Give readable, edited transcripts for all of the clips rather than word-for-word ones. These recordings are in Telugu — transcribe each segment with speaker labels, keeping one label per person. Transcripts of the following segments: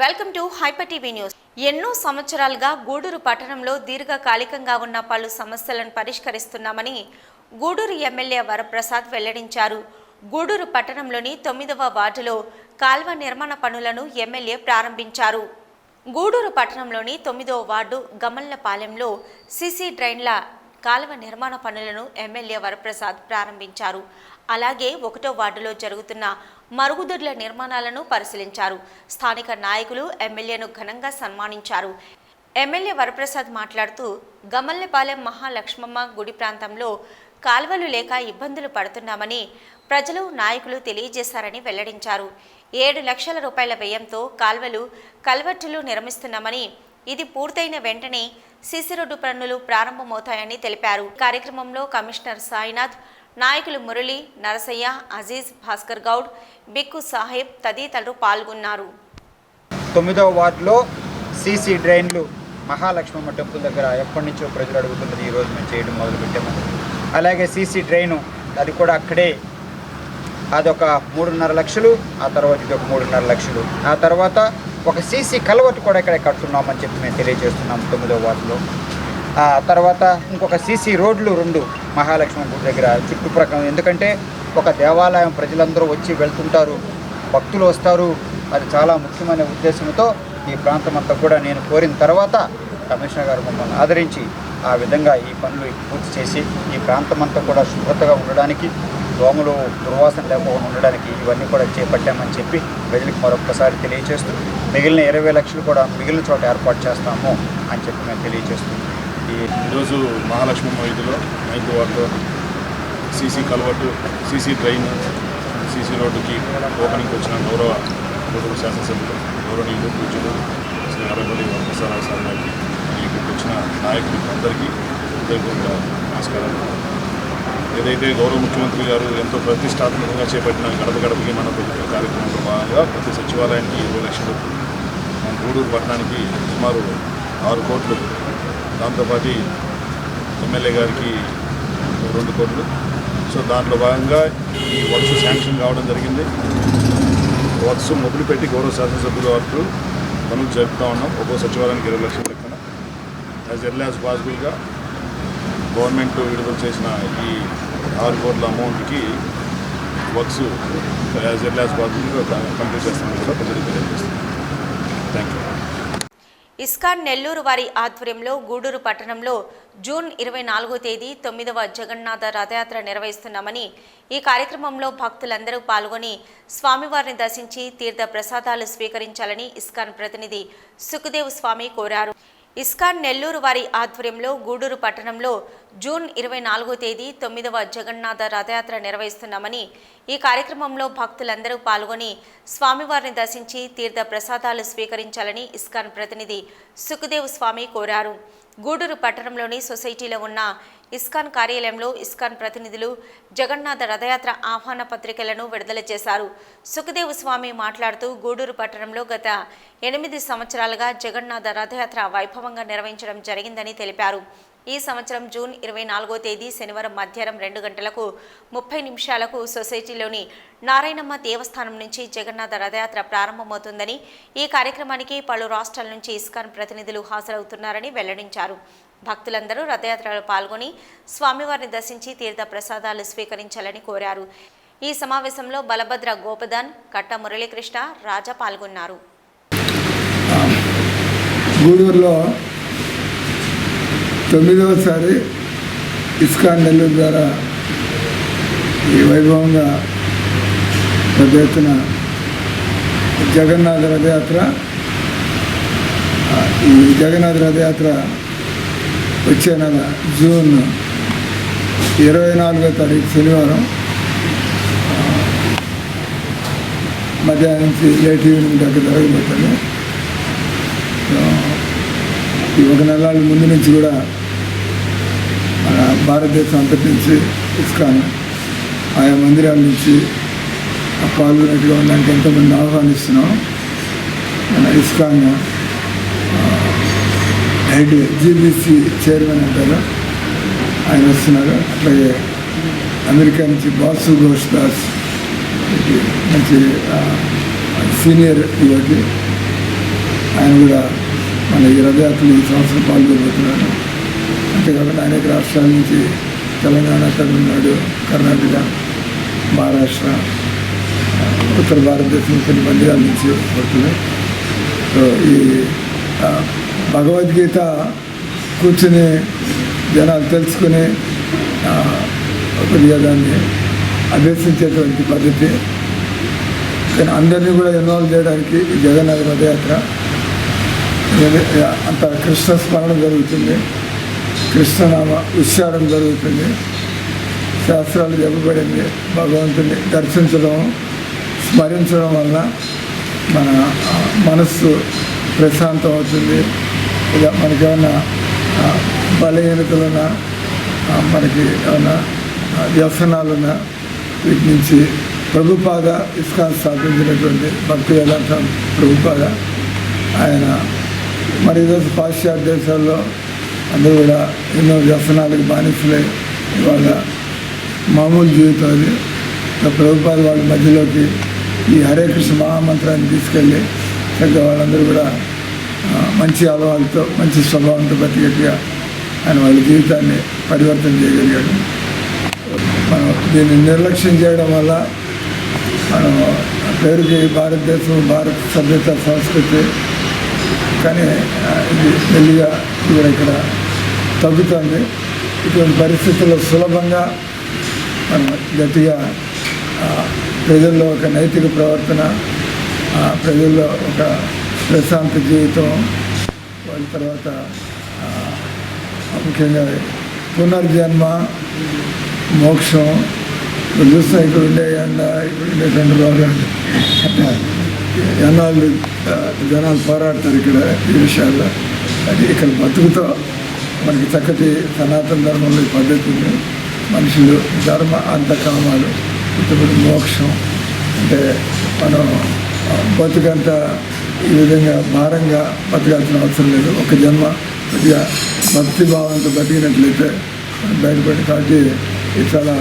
Speaker 1: Welcome to hyper TV news. ఎన్నో సంవత్సరాలుగా గూడూరు పట్టణంలో దీర్ఘకాలికంగా ఉన్న పలు సమస్యలను పరిష్కరిస్తున్నామని గూడూరు ఎమ్మెల్యే వరప్రసాద్ వెల్లడించారు. గూడూరు పట్టణంలోని 9వ వార్డులో కాల్వ నిర్మాణ పనులను ఎమ్మెల్యే ప్రారంభించారు. గూడూరు పట్టణంలోని 9వ వార్డు గమల్లపాలెంలో సీసీ డ్రైన్ల కాలువ నిర్మాణ పనులను ఎమ్మెల్యే వరప్రసాద్ ప్రారంభించారు. అలాగే 1వ వార్డులో జరుగుతున్న మరుగుదొడ్ల నిర్మాణాలను పరిశీలించారు. స్థానిక నాయకులు ఎమ్మెల్యేను ఘనంగా సన్మానించారు. ఎమ్మెల్యే వరప్రసాద్ మాట్లాడుతూ గమల్లపాలెం మహాలక్ష్మమ్మ గుడి ప్రాంతంలో కాలువలు లేక ఇబ్బందులు పడుతున్నామని ప్రజలు నాయకులు తెలియజేశారని వెల్లడించారు. 7 లక్షల రూపాయల వ్యయంతో కాల్వలు కల్వర్టులు నిర్మిస్తున్నామని, ఇది పూర్తయిన వెంటనే సీసీ రోడ్డు పనులు ప్రారంభమవుతాయని తెలిపారు. కార్యక్రమంలో కమిషనర్ సాయినాథ్, నాయకులు మురళి, నరసయ్య, అజీజ్, భాస్కర్ గౌడ్, బిక్కు సాహెబ్ తదితరులు పాల్గొన్నారు.
Speaker 2: 9వ వార్డులో సీసీ డ్రైన్లు మహాలక్ష్మమ్మ టెంపుల్ దగ్గర ఎప్పటి నుంచో ప్రజలు అడుగుతున్నది. ఈరోజు మేము చేయడం మొదలుపెట్టాము. అలాగే సీసీ డ్రైను అది కూడా అక్కడే, అదొక 3.5 లక్షలు, ఆ తర్వాత ఇది ఒక 3.5 లక్షలు, ఆ తర్వాత ఒక సీసీ కల్వర్ట్ కూడా ఇక్కడ కడుతున్నామని చెప్పి మేము తెలియజేస్తున్నాము 9వ వార్డులో. ఆ తర్వాత ఇంకొక సీసీ రోడ్లు 2 మహాలక్ష్మి గుడి దగ్గర చుట్టుప్రక్కల, ఎందుకంటే ఒక దేవాలయం ప్రజలందరూ వచ్చి వెళ్తుంటారు, భక్తులు వస్తారు, అది చాలా ముఖ్యమైన ఉద్దేశంతో ఈ ప్రాంతం అంతా కూడా నేను కోరిన తర్వాత కమిషనర్ గారు మమ్మల్ని ఆదరించి ఆ విధంగా ఈ పనులు పూర్తి చేసి ఈ ప్రాంతం అంతా కూడా శుభ్రతగా ఉండడానికి, దోమలు దుర్వాసన లేకుండా ఉండడానికి ఇవన్నీ కూడా చేపట్టామని చెప్పి ప్రజలకు మరొకసారి తెలియజేస్తూ మిగిలిన 20 లక్షలు కూడా మిగిలిన చోట ఏర్పాటు చేస్తాము అని చెప్పి మేము తెలియజేస్తున్నాం.
Speaker 3: ఈరోజు మహాలక్ష్మమ్మ వీధిలో 9వ వార్డులో CC culvert, CC drain, CC రోడ్డుకి ఓపెనింగ్కి వచ్చిన గౌరవ గూడూరు శాసనసభ్యులు, గౌరవనీయులు, పూజ్యులు శ్రీ అరవల్లి వరప్రసాద్ సార్ గారికి, ఇక్కడికి వచ్చిన నాయకులకి అందరికీ హృదయపూర్వక నమస్కారాలు. ఏదైతే గౌరవ ముఖ్యమంత్రి గారు ఎంతో ప్రతిష్టాత్మకంగా చేపట్టిన గడప గడపకి మన కార్యక్రమంలో భాగంగా ప్రతి సచివాలయానికి 20 లక్షలు, మన గూడూరు పట్టణానికి సుమారు 6 కోట్లు, దాంతోపాటు ఎమ్మెల్యే గారికి 2 కోట్లు. సో దాంట్లో భాగంగా ఈ వర్క్స్ శాంక్షన్ కావడం జరిగింది. వర్క్స్ మొదలుపెట్టి గౌరవ శాసనసభ్యుల వరకు పనులు జరుపుతూ ఉన్నాం. ఒక్కో సచివాలయానికి 20 లక్షల లెక్కన యాజ్ ఎర్లీ యాజ్ పాసిబుల్గా గవర్నమెంట్ విడుదల చేసిన ఈ 6 కోట్ల అమౌంట్కి వర్క్స్ యాజ్ ఎర్లీ యాజ్ పాసిబుల్గా కంప్లీట్ చేస్తామని కూడా ప్రజలకు తెలియజేస్తున్నాం. Thank you.
Speaker 1: ఇస్కాన్ నెల్లూరు వారి ఆధ్వర్యంలో గూడూరు పట్టణంలో జూన్ 24వ తేదీ 9వ జగన్నాథ రథయాత్ర నిర్వహిస్తున్నామని, ఈ కార్యక్రమంలో భక్తులందరూ పాల్గొని స్వామివారిని దర్శించి తీర్థ ప్రసాదాలు స్వీకరించాలని ఇస్కాన్ ప్రతినిధి సుఖదేవ్ స్వామి కోరారు. ఇస్కాన్ నెల్లూరు వారి ఆధ్వర్యంలో గూడూరు పట్టణంలో జూన్ 24వ తేదీ 9వ జగన్నాథ రథయాత్ర నిర్వహిస్తున్నామని, ఈ కార్యక్రమంలో భక్తులందరూ పాల్గొని స్వామివారిని దర్శించి తీర్థ ప్రసాదాలు స్వీకరించాలని ఇస్కాన్ ప్రతినిధి సుఖదేవ్ స్వామి కోరారు. గూడూరు పట్టణంలోని సొసైటీలో ఉన్న ఇస్కాన్ కార్యాలయంలో ఇస్కాన్ ప్రతినిధులు జగన్నాథ రథయాత్ర ఆహ్వాన పత్రికలను విడుదల చేశారు. సుఖదేవ్ స్వామి మాట్లాడుతూ గూడూరు పట్టణంలో గత 8 సంవత్సరాలుగా జగన్నాథ రథయాత్ర వైభవంగా నిర్వహించడం జరిగిందని తెలిపారు. ఈ సంవత్సరం జూన్ 24వ తేదీ శనివారం మధ్యాహ్నం 2 గంటలకు 30 నిమిషాలకు సొసైటీలోని నారాయణమ్మ దేవస్థానం నుంచి జగన్నాథ రథయాత్ర ప్రారంభమవుతుందని, ఈ కార్యక్రమానికి పలు రాష్ట్రాల నుంచి ఇస్కాన్ ప్రతినిధులు హాజరవుతున్నారని వెల్లడించారు. భక్తులందరూ రథయాత్రలో పాల్గొని స్వామివారిని దర్శించి తీర్థ ప్రసాదాలు స్వీకరించాలని కోరారు. ఈ సమావేశంలో బలభద్ర గోపదాన్, కట్ట మురళీకృష్ణ, రాజా పాల్గొన్నారు.
Speaker 4: గూడూరులో 9వసారి ఇస్కాన్ నెల్లూరు ద్వారా ఈ వైభవంగా పెద్ద ఎత్తున జగన్నాథ రథయాత్ర, ఈ జగన్నాథ రథయాత్ర వచ్చే నెల జూన్ 24వ తారీఖు శనివారం మధ్యాహ్నం నుంచి లేట్ ఈవినింగ్ దాకా జరగబోతుంది. ఈ 1 నెలల ముందు నుంచి కూడా మన భారతదేశం అంతటి నుంచి ఇస్కాన్ ఆయా మందిరాల నుంచి పాల్గొన్నట్టుగా ఉండడానికి ఎంతోమంది ఆహ్వానిస్తున్నాం. మన ఇస్కాన్ హెడ్ జీబీసీ చైర్మన్ అంటారు, ఆయన వస్తున్నారు. అట్లాగే అమెరికా నుంచి బాసు ఘోష్ దాస్ మంచి సీనియర్ యువతి, ఆయన కూడా మన ఈ రథయాత్రలు ఈ సంవత్సరం పాల్గొనబోతున్నాడు. అంతేకాకుండా అనేక రాష్ట్రాల నుంచి తెలంగాణ, తమిళనాడు, కర్ణాటక, మహారాష్ట్ర, ఉత్తర భారతదేశం కొన్ని మందిరాల నుంచి వస్తున్నాయి. సో ఈ భగవద్గీత కూర్చుని జనాలు తెలుసుకుని కొద్దిగా దాన్ని అభ్యసించేటువంటి పద్ధతి. కానీ అందరినీ కూడా ఇన్వాల్వ్ చేయడానికి ఈ జగన్నాథ రథయాత్ర అంత కృష్ణ స్మరణ జరుగుతుంది, కృష్ణనామ ఉచ్చారణ జరుగుతుంది, శాస్త్రాలు చెప్పబడింది. భగవంతుని దర్శించడం, స్మరించడం వల్ల మన మనస్సు ప్రశాంతం అవుతుంది. ఇలా మనకేమన్నా బలహీనతలున్నా, మనకి ఏమన్నా వ్యసనాలున్నా వీటి నుంచి ప్రభుపాద ఇస్కాన్ స్థాపించినటువంటి భక్తి వేదాంత ప్రభుపాద ఆయన మరి ఈరోజు పాశ్చాత్య దేశాల్లో అందరూ కూడా ఎన్నో వ్యసనాలకు బానిసలై వాళ్ళ మామూలు జీవితం అది. ప్రభుపాద వాళ్ళ మధ్యలోకి ఈ హరే కృష్ణ మహామంత్రాన్ని తీసుకెళ్ళి చక్కగా వాళ్ళందరూ కూడా మంచి అలవాళ్ళతో, మంచి స్వభావంతో బతికేట్టుగా ఆయన వాళ్ళ జీవితాన్ని పరివర్తన చేయగలిగాడు. మనం దీన్ని నిర్లక్ష్యం చేయడం వల్ల మనం పేరుకి భారతదేశం, భారత సభ్యత, సంస్కృతి, కానీ ఇది మెల్లిగా ఇక్కడ తగ్గుతుంది. ఇటువంటి పరిస్థితుల్లో సులభంగా మనం గట్టిగా ప్రజల్లో ఒక నైతిక ప్రవర్తన, ప్రజల్లో ఒక ప్రశాంత జీవితం, వాళ్ళ తర్వాత ముఖ్యంగా పునర్జన్మ, మోక్షం. ఇప్పుడు చూస్తాం ఇక్కడ ఉండే ఇప్పుడు ఉండేటువంటి రోగాలు ఎన్నాళ్ళు జనాలు పోరాడతారు ఇక్కడ ఈ విషయాల్లో. అది ఇక్కడ బతుకుతో మనకి చక్కటి సనాతన ధర్మంలో ఈ పద్ధతి ఉంది. మనుషులు ధర్మ అంత కామాలు, ఇప్పుడు మోక్షం అంటే మనం బతుకంతా ఈ విధంగా భారంగా బతకాల్సిన అవసరం లేదు. ఒక జన్మ కొద్దిగా భక్తి భావంతో బతికినట్లయితే బయటపడి. కాబట్టి ఇది చాలా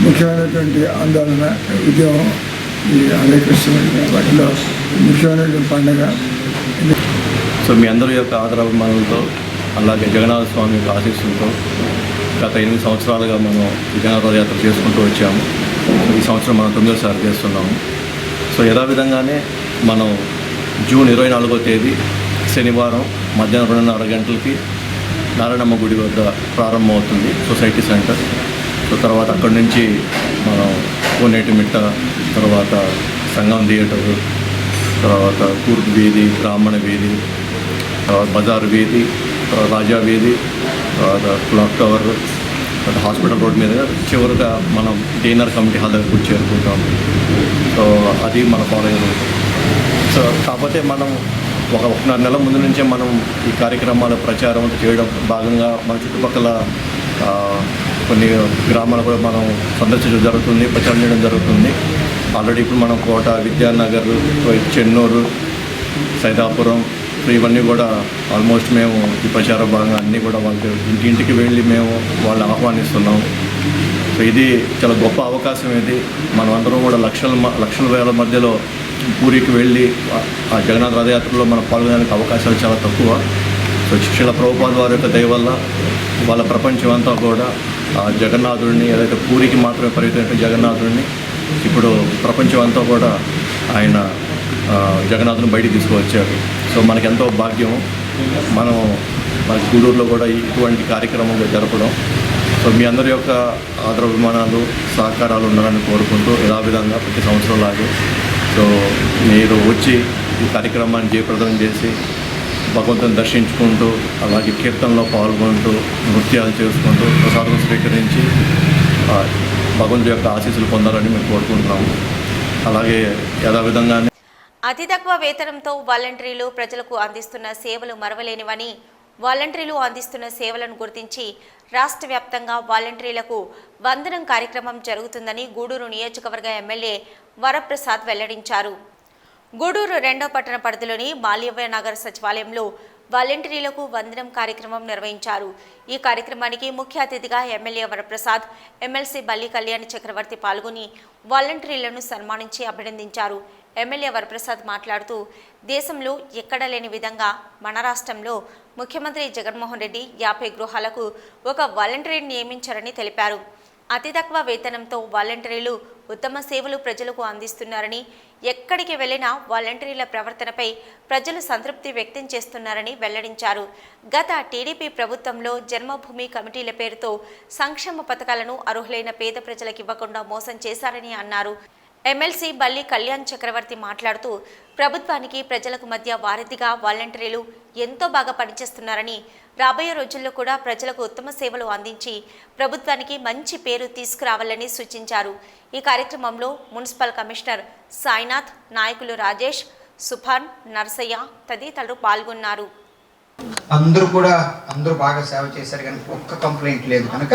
Speaker 4: ముఖ్యమైనటువంటి ఆందోళన, ఉద్యమం ఈ హరే కృష్ణ వాటిలో ముఖ్యమైనటువంటి పండుగ.
Speaker 5: సో మీ అందరి యొక్క ఆదరాభిమానులతో, అలాగే జగన్నాథ స్వామి యొక్క ఆశీస్సులతో గత 8 సంవత్సరాలుగా మనం జగన్నాథ రథయాత్ర చేసుకుంటూ వచ్చాము. ఈ సంవత్సరం మనం 9వ చేస్తున్నాము. సో యథావిధంగానే మనం జూన్ 24వ తేదీ శనివారం మధ్యాహ్నం 2:30 గంటలకి నారాయణమ్మ గుడి వద్ద ప్రారంభమవుతుంది సొసైటీ సెంటర్. సో తర్వాత అక్కడి నుంచి మనం కోనేటిమిట్ట, తర్వాత సంగం థియేటరు, తర్వాత తూర్పు వీధి, బ్రాహ్మణ వీధి, తర్వాత బజార్ వీధి, రాజా వీధి, తర్వాత క్లాక్ టవర్, తర్వాత హాస్పిటల్ రోడ్ మీద చివరిగా మనం డిన్నర్ కమిటీ హాల్ దగ్గర కూర్చొని చేరుకుంటాం. సో అది మన ఫాలోయింగ్. సో కాకపోతే మనం ఒకన్నర నెల ముందు నుంచే మనం ఈ కార్యక్రమాల ప్రచారం చేయడం భాగంగా మన చుట్టుపక్కల కొన్ని గ్రామాలు కూడా మనం సందర్శించడం జరుగుతుంది, ప్రచారం చేయడం జరుగుతుంది. ఆల్రెడీ ఇప్పుడు మనం కోట, విద్యానగర్, చెన్నూరు, సైదాపురం ఇవన్నీ కూడా ఆల్మోస్ట్ మేము ఈ ప్రచార భాగంగా అన్నీ కూడా వాళ్ళకి ఇంటింటికి వెళ్ళి మేము వాళ్ళని ఆహ్వానిస్తున్నాం. సో ఇది చాలా గొప్ప అవకాశం. ఇది మనం అందరం కూడా లక్షల వేల మధ్యలో పూరికి వెళ్ళి ఆ జగన్నాథ రథయాత్రలో మనం పాల్గొనడానికి అవకాశాలు చాలా తక్కువ. సో శిక్షల ప్రభుపాద వారి యొక్క దయ వల్ల వాళ్ళ ప్రపంచం అంతా కూడా ఆ జగన్నాథుడిని, ఏదైతే పూరికి మాత్రమే పరిమితమైన జగన్నాథుడిని ఇప్పుడు ప్రపంచం అంతా కూడా ఆయన జగన్నాథుని బయటికి తీసుకువచ్చారు. సో మనకెంతో భాగ్యం. మనం మన గూడూరులో కూడా ఇటువంటి కార్యక్రమంలో జరపడం. సో మీ అందరి యొక్క ఆదరాభిమానాలు, సహకారాలు ఉండాలని కోరుకుంటూ యథావిధంగా ప్రతి సంవత్సరం లాగే సో మీరు వచ్చి ఈ కార్యక్రమాన్ని జయప్రదం చేసి భగవంతుని దర్శించుకుంటూ, అలాగే కీర్తనలో పాల్గొంటూ, నృత్యాలు చేసుకుంటూ ప్రసాదం స్వీకరించి భగవంతుడి యొక్క ఆశీస్సులు పొందాలని మేము కోరుకుంటున్నాము. అలాగే యథావిధంగానే
Speaker 1: అతి తక్కువ వేతనంతో వాలంటీర్లు ప్రజలకు అందిస్తున్న సేవలు మరవలేనివని, వాలంటీర్లు అందిస్తున్న సేవలను గుర్తించి రాష్ట్ర వ్యాప్తంగా వాలంటీర్లకు వందనం కార్యక్రమం జరుగుతుందని గూడూరు నియోజకవర్గ ఎమ్మెల్యే వరప్రసాద్ వెల్లడించారు. గూడూరు 2వ పట్టణ పరిధిలోని మాల్యవ్య నగర్ సచివాలయంలో వాలంటీర్లకు వందనం కార్యక్రమం నిర్వహించారు. ఈ కార్యక్రమానికి ముఖ్య అతిథిగా ఎమ్మెల్యే వరప్రసాద్, ఎమ్మెల్సీ బల్లి కళ్యాణి చక్రవర్తి పాల్గొని వాలంటీర్లను సన్మానించి అభినందించారు. ఎమ్మెల్యే వరప్రసాద్ మాట్లాడుతూ దేశంలో ఎక్కడా లేని విధంగా మన రాష్ట్రంలో ముఖ్యమంత్రి జగన్మోహన్ రెడ్డి 50 గృహాలకు ఒక వాలంటీర్ని నియమించారని తెలిపారు. అతి తక్కువ వేతనంతో వాలంటీర్లు ఉత్తమ సేవలు ప్రజలకు అందిస్తున్నారని, ఎక్కడికి వెళ్లినా వాలంటీర్ల ప్రవర్తనపై ప్రజలు సంతృప్తి వ్యక్తం చేస్తున్నారని వెల్లడించారు. గత టీడీపీ ప్రభుత్వంలో జన్మభూమి కమిటీల పేరుతో సంక్షేమ పథకాలను అర్హులైన పేద ప్రజలకు ఇవ్వకుండా మోసం చేశారని అన్నారు. ఎమ్మెల్సీ బల్లి కళ్యాణ్ చక్రవర్తి మాట్లాడుతూ ప్రభుత్వానికి ప్రజలకు మధ్య వారధిగా వాలంటీర్లు ఎంతో బాగా పనిచేస్తున్నారని, రాబోయే రోజుల్లో కూడా ప్రజలకు ఉత్తమ సేవలు అందించి ప్రభుత్వానికి మంచి పేరు తీసుకురావాలని సూచించారు. ఈ కార్యక్రమంలో మున్సిపల్ కమిషనర్ సాయినాథ్, నాయకులు రాజేష్, సుభాన్, నర్సయ్య తదితరులు పాల్గొన్నారు.
Speaker 2: అందరూ బాగా సేవ చేశారు, కానీ ఒక్క కంప్లైంట్ లేదు కనుక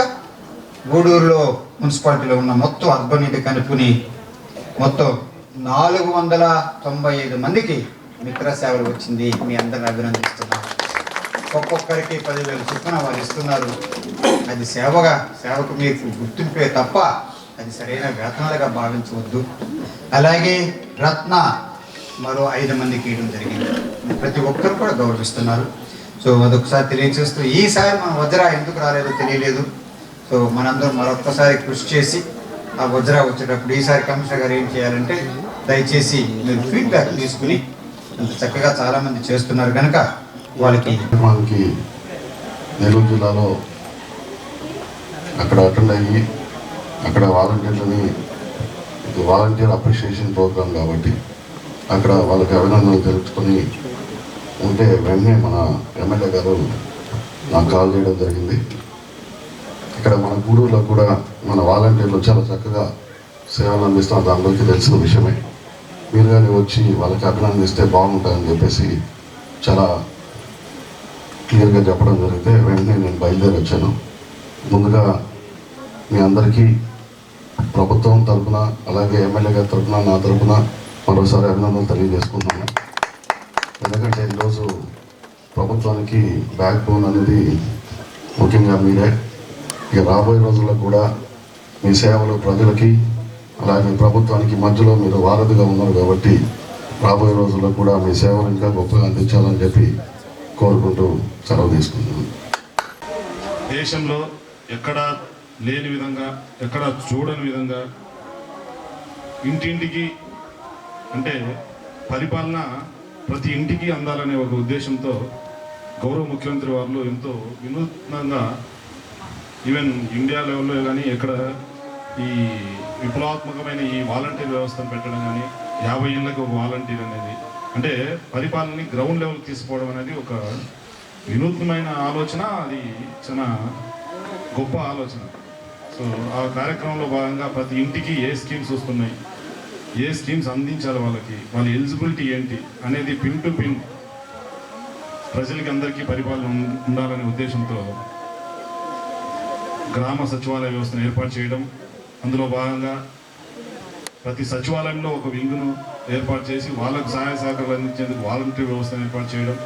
Speaker 2: గూడూరులో మున్సిపాలిటీలో ఉన్న మొత్తం అర్బన్ ఇది కనుక్కుని మొత్తం 495 మందికి మిత్ర సేవలు వచ్చింది. మీ అందరిని అభినందిస్తున్నాను. ఒక్కొక్కరికి 10,000 చొప్పున వారు ఇస్తున్నారు. అది సేవకు మీకు గుర్తింపే తప్ప అది సరైన వేతనాలుగా భావించవద్దు. అలాగే రత్న మరో 5 మందికి ఇవ్వడం జరిగింది. ప్రతి ఒక్కరు కూడా గౌరవిస్తున్నారు. సో అదొకసారి తెలియజేస్తూ ఈసారి మన వజ్రా ఎందుకు రాలేదో తెలియలేదు. సో మనందరం మరొక్కసారి కృషి చేసి ఆ వజ్రా వచ్చేటప్పుడు ఈసారి కమిషనర్ గారు ఏం చేయాలంటే దయచేసి మీరు ఫీడ్బ్యాక్ తీసుకుని అంత చక్కగా చాలామంది చేస్తున్నారు కనుక వాళ్ళకి
Speaker 6: నెల్లూరు జిల్లాలో అక్కడ అటెండ్ అయ్యి అక్కడ వాలంటీర్లని వాలంటీర్ అప్రిషియేషన్ ప్రోగ్రామ్ కాబట్టి అక్కడ వాళ్ళకి అభినందనలు తెలుసుకొని ఉంటే వెంటనే మన ఎమ్మెల్యే గారు నాకు కాల్ చేయడం జరిగింది. ఇక్కడ మన గూడూరులో కూడా మన వాలంటీర్లు చాలా చక్కగా సేవలు అందిస్తున్నారు. అది అందరికీ తెలిసిన విషయమే. మీరు కానీ వచ్చి వాళ్ళకి అభినందిస్తే బాగుంటుందని చెప్పేసి చాలా క్లియర్గా చెప్పడం జరిగితే వెంటనే నేను బయలుదేరి వచ్చాను. ముందుగా మీ అందరికీ ప్రభుత్వం తరఫున అలాగే ఎమ్మెల్యే గారి తరఫున నా తరఫున మరోసారి అభినందనలు తెలియజేసుకుంటున్నాను. ఎందుకంటే ఈరోజు ప్రభుత్వానికి బ్యాక్ బోన్ అనేది ముఖ్యంగా మీరే. ఇక రాబోయే రోజుల్లో కూడా మీ సేవలు ప్రజలకి అలాగే ప్రభుత్వానికి మధ్యలో మీరు వారధిగా ఉన్నారు కాబట్టి రాబోయే రోజుల్లో కూడా మీ సేవలు ఇంకా గొప్పగా అందించాలని చెప్పి కోరుకుంటూ సెలవు తీసుకుంటున్నాను.
Speaker 3: దేశంలో ఎక్కడ లేని విధంగా, ఎక్కడ చూడని విధంగా ఇంటింటికి అంటే పరిపాలన ప్రతి ఇంటికి అందాలనే ఒక ఉద్దేశంతో గౌరవ ముఖ్యమంత్రి వారు ఎంతో వినూత్నంగా ఈవెన్ ఇండియా లెవెల్లో కానీ ఎక్కడ ఈ విప్లవాత్మకమైన ఈ వాలంటీర్ వ్యవస్థను పెట్టడం కానీ 50 ఏళ్ళకి ఒక వాలంటీర్ అనేది అంటే పరిపాలనని గ్రౌండ్ లెవెల్కి తీసుకోవడం అనేది ఒక వినూత్నమైన ఆలోచన. అది చాలా గొప్ప ఆలోచన. సో ఆ కార్యక్రమంలో భాగంగా ప్రతి ఇంటికి ఏ స్కీమ్స్ వస్తున్నాయి, ఏ స్కీమ్స్ అందించాలి, వాళ్ళ ఎలిజిబిలిటీ ఏంటి అనేది పిన్ టు పిన్ ప్రజలకి అందరికీ పరిపాలన ఉండాలనే ఉద్దేశంతో గ్రామ సచివాలయ వ్యవస్థను ఏర్పాటు చేయడం, అందులో భాగంగా ప్రతి సచివాలయంలో ఒక వింగ్ను ఏర్పాటు చేసి వాళ్ళకు సహాయ సహకారాలు అందించేందుకు వాలంటీర్ వ్యవస్థను ఏర్పాటు చేయడం.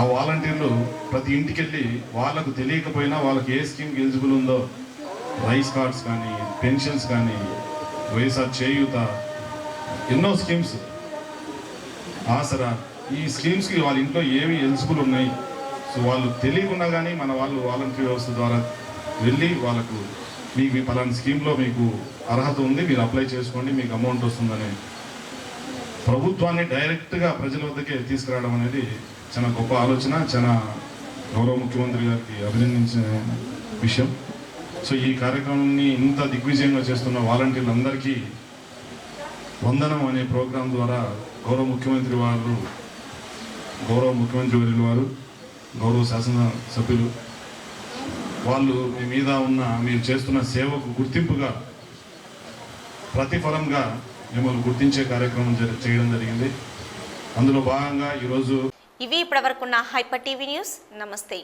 Speaker 3: ఆ వాలంటీర్లు ప్రతి ఇంటికి వెళ్ళి వాళ్ళకు తెలియకపోయినా వాళ్ళకి ఏ స్కీమ్కి ఎలిజిబుల్ ఉందో రైస్ కార్డ్స్ కానీ, పెన్షన్స్ కానీ, వైఎస్ఆర్ చేయూత, ఎన్నో స్కీమ్స్, ఆసరా, ఈ స్కీమ్స్కి వాళ్ళ ఇంట్లో ఏవి ఎలిజిబుల్ ఉన్నాయి. సో వాళ్ళు తెలియకుండా కానీ మన వాళ్ళు వాలంటీర్ వ్యవస్థ ద్వారా వెళ్ళి వాళ్ళకు మీకు పలానా స్కీమ్లో మీకు అర్హత ఉంది, మీరు అప్లై చేసుకోండి, మీకు అమౌంట్ వస్తుందని ప్రభుత్వాన్ని డైరెక్ట్గా ప్రజల వద్దకే తీసుకురావడం అనేది చాలా గొప్ప ఆలోచన. చాలా గౌరవ ముఖ్యమంత్రి గారికి అభినందించిన విషయం. సో ఈ కార్యక్రమాన్ని ఇంత దిగ్విజయంగా చేస్తున్న వాలంటీర్లందరికీ వందనం అనే ప్రోగ్రాం ద్వారా గౌరవ ముఖ్యమంత్రి వర్యులు వారు, గౌరవ శాసనసభ్యులు వాళ్ళు మీ మీద ఉన్న మీరు చేస్తున్న సేవకు గుర్తింపుగా ప్రతిఫలంగా మిమ్మల్ని గుర్తించే కార్యక్రమం చేయడం జరిగింది. అందులో భాగంగా ఈరోజు
Speaker 1: ఇవి ఇప్పటివరకున్న హైపర్ టీవీ న్యూస్. నమస్తే.